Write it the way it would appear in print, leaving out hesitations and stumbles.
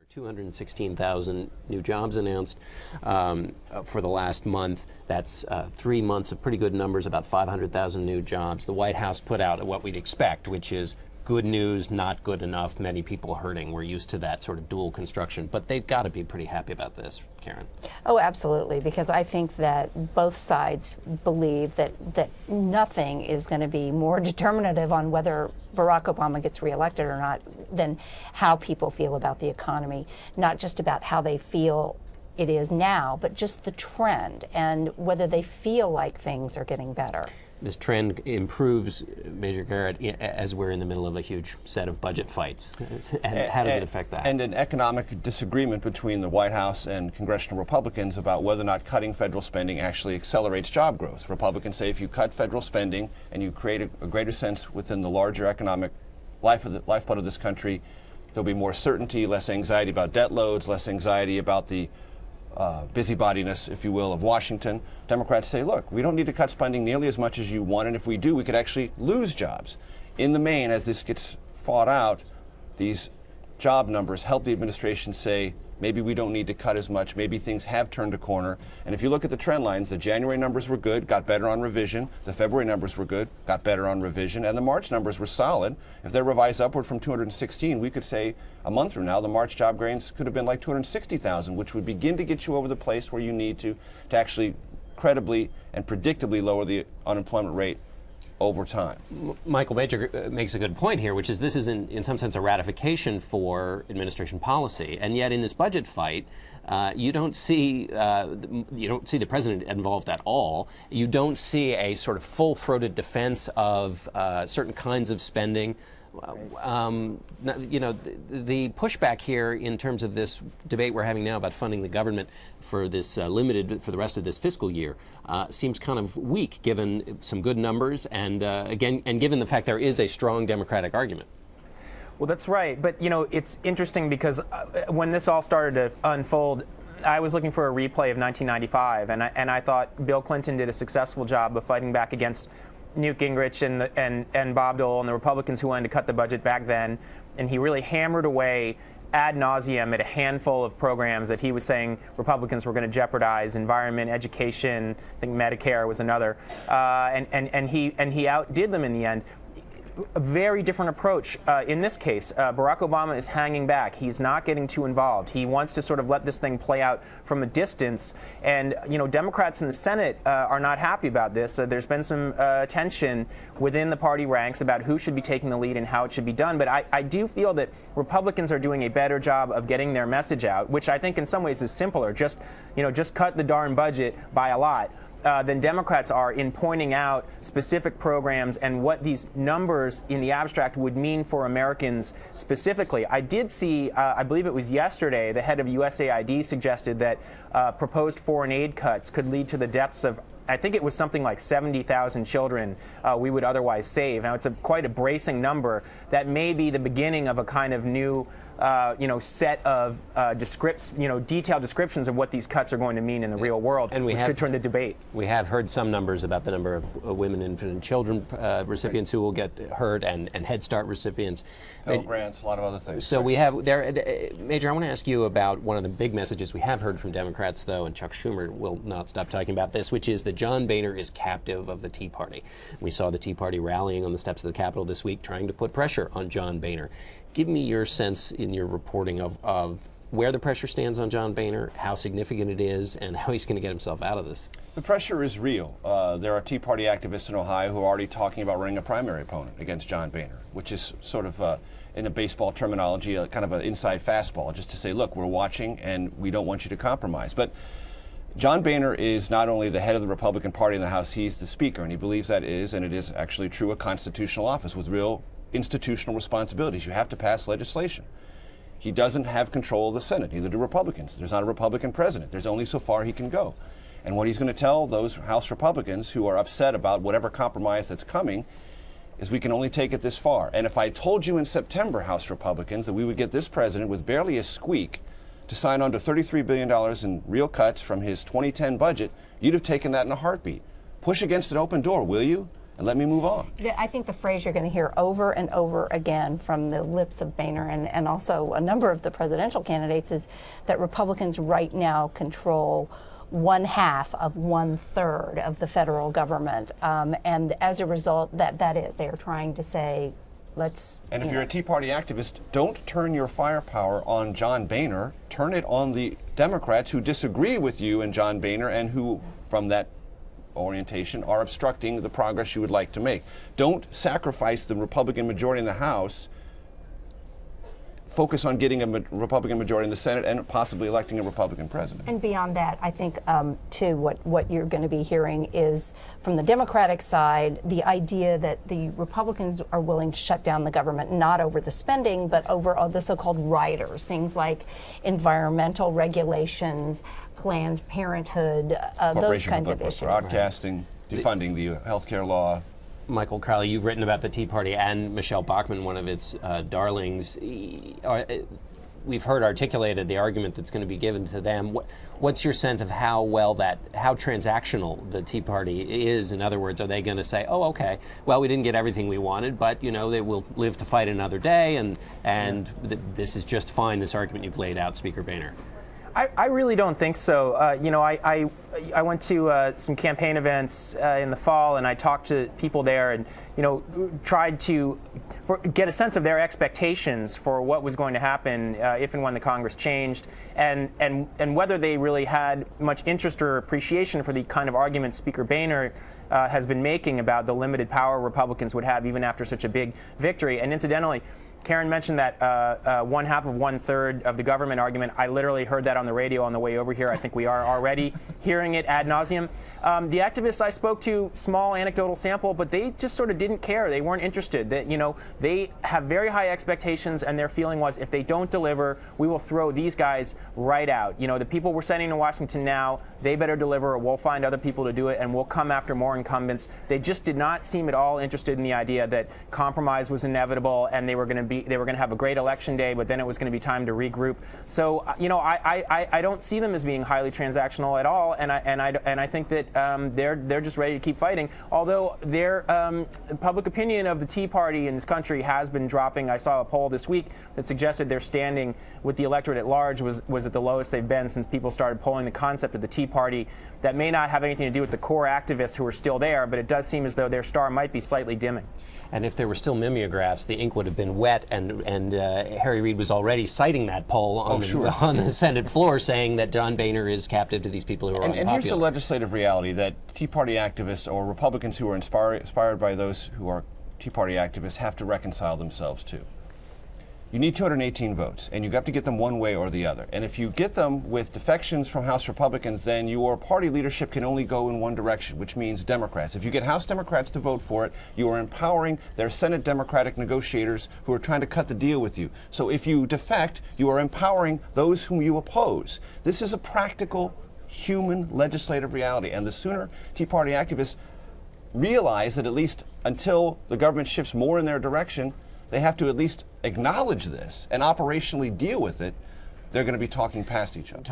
216,000 new jobs announced for the last month. That's 3 months of pretty good numbers, about 500,000 new jobs. The White House put out what we'd expect, which is good news, not good enough, many people hurting. We're used to that sort of dual construction, but they've got to be pretty happy about this, Karen. Oh, absolutely, because I think that both sides believe that nothing is going to be more determinative on whether Barack Obama gets reelected or not than how people feel about the economy, not just about how they feel it is now, but just the trend and whether they feel like things are getting better. This trend improves, Major Garrett, as we're in the middle of a huge set of budget fights. And how does it affect that? And an economic disagreement between the White House and congressional Republicans about whether or not cutting federal spending actually accelerates job growth. Republicans say if you cut federal spending and you create a greater sense within the larger economic lifeblood of this country, there'll be more certainty, less anxiety about debt loads, less anxiety about the busybodiness, if you will, of Washington. Democrats say, look, we don't need to cut spending nearly as much as you want, and if we do, we could actually lose jobs. In the main, as this gets fought out, these job numbers help the administration say, maybe we don't need to cut as much, maybe things have turned a corner. And if you look at the trend lines, the January numbers were good, got better on revision. The February numbers were good, got better on revision. And the March numbers were solid. If they're revised upward from 216, we could say a month from now, the March job gains could have been like 260,000, which would begin to get you over the place where you need to actually credibly and predictably lower the unemployment rate over time. Michael Major makes a good point here, which is this is in some sense a ratification for administration policy, and yet in this budget fight, you don't see the president involved at all. You don't see a sort of full-throated defense of certain kinds of spending. The pushback here in terms of this debate we're having now about funding the government for this for the rest of this fiscal year seems kind of weak, given some good numbers and given the fact there is a strong Democratic argument. Well, that's right. But, it's interesting because when this all started to unfold, I was looking for a replay of 1995, and I thought Bill Clinton did a successful job of fighting back against Newt Gingrich and Bob Dole and the Republicans who wanted to cut the budget back then, and he really hammered away ad nauseum at a handful of programs that he was saying Republicans were going to jeopardize: environment, education, I think Medicare was another, and he outdid them in the end. A very different approach. In this case, Barack Obama is hanging back. He's not getting too involved. He wants to sort of let this thing play out from a distance. And, Democrats in the Senate are not happy about this. There's been some tension within the party ranks about who should be taking the lead and how it should be done. But I do feel that Republicans are doing a better job of getting their message out, which I think in some ways is simpler. Just cut the darn budget by a lot. Than Democrats are in pointing out specific programs and what these numbers in the abstract would mean for Americans specifically. I did see, I believe it was yesterday, the head of USAID suggested that proposed foreign aid cuts could lead to the deaths of, I think it was something like 70,000 children we would otherwise save. Now, it's quite a bracing number that may be the beginning of a kind of new set of detailed descriptions of what these cuts are going to mean in the real world, and which could turn to debate. We have heard some numbers about the number of women, infant, and children recipients who will get hurt, and Head Start recipients. Pell grants, a lot of other things. So we have there, Major. I want to ask you about one of the big messages we have heard from Democrats, though, and Chuck Schumer will not stop talking about this, which is that John Boehner is captive of the Tea Party. We saw the Tea Party rallying on the steps of the Capitol this week, trying to put pressure on John Boehner. Give me your sense in your reporting of where the pressure stands on John Boehner, how significant it is, and how he's going to get himself out of this. The pressure is real. There are Tea Party activists in Ohio who are already talking about running a primary opponent against John Boehner, which is sort of, in a baseball terminology, kind of an inside fastball, just to say, look, we're watching and we don't want you to compromise. But John Boehner is not only the head of the Republican Party in the House, he's the Speaker, and he believes that is, and it is actually true, a constitutional office with real institutional responsibilities. You have to pass legislation. He doesn't have control of the Senate, neither do Republicans. There's not a Republican president. There's only so far he can go. And what he's going to tell those House Republicans who are upset about whatever compromise that's coming is we can only take it this far. And if I told you in September, House Republicans, that we would get this president with barely a squeak to sign on to $33 billion in real cuts from his 2010 budget, you'd have taken that in a heartbeat. Push against an open door, will you? and let me move on. I think the phrase you're going to hear over and over again from the lips of Boehner and also a number of the presidential candidates is that Republicans right now control 1/2 of 1/3 of the federal government. And as a result, they are trying to say, let's. And if you're a Tea Party activist, don't turn your firepower on John Boehner. Turn it on the Democrats who disagree with you and John Boehner and who, from that orientation, are obstructing the progress you would like to make. Don't sacrifice the Republican majority in the House. Focus on getting a Republican majority in the Senate and possibly electing a Republican president. And beyond that, I think, too, what you're going to be hearing is from the Democratic side, the idea that the Republicans are willing to shut down the government, not over the spending, but over all the so-called riders, things like environmental regulations, Planned Parenthood, those kinds of issues. Broadcasting, defunding the healthcare law. Michael Crowley, you've written about the Tea Party and Michelle Bachmann, one of its darlings. We've heard articulated the argument that's going to be given to them. What's your sense of how transactional the Tea Party is? In other words, are they going to say, "Oh, okay, well, we didn't get everything we wanted, but they will live to fight another day, and this is just fine." This argument you've laid out, Speaker Boehner. I really don't think so. I went to some campaign events in the fall, and I talked to people there, and tried to get a sense of their expectations for what was going to happen if and when the Congress changed, and whether they really had much interest or appreciation for the kind of argument Speaker Boehner has been making about the limited power Republicans would have even after such a big victory. And incidentally, Karen mentioned that 1/2 of 1/3 of the government argument. I literally heard that on the radio on the way over here. I think we are already hearing it ad nauseum. The activists I spoke to, small anecdotal sample, but they just sort of didn't care. They weren't interested. They have very high expectations, and their feeling was if they don't deliver, we will throw these guys right out. The people we're sending to Washington now, they better deliver, or we'll find other people to do it, and we'll come after more incumbents. They just did not seem at all interested in the idea that compromise was inevitable, and they were going to have a great election day, but then it was going to be time to regroup. So I don't see them as being highly transactional at all, and I think that they're just ready to keep fighting. Although their public opinion of the Tea Party in this country has been dropping. I saw a poll this week that suggested their standing with the electorate at large was at the lowest they've been since people started polling the concept of the Tea Party. That may not have anything to do with the core activists who are still there, but it does seem as though their star might be slightly dimming. And if there were still mimeographs, the ink would have been wet, and Harry Reid was already citing that poll on the Senate floor, saying that John Boehner is captive to these people who are unpopular. And here's the legislative reality that Tea Party activists or Republicans who are inspired by those who are Tea Party activists have to reconcile themselves to. You need 218 votes, and you have to get them one way or the other. And if you get them with defections from House Republicans, then your party leadership can only go in one direction, which means Democrats. If you get House Democrats to vote for it, you are empowering their Senate Democratic negotiators who are trying to cut the deal with you. So if you defect, you are empowering those whom you oppose. This is a practical, human legislative reality. And the sooner Tea Party activists realize that at least until the government shifts more in their direction, they have to at least acknowledge this and operationally deal with it, they're going to be talking past each other.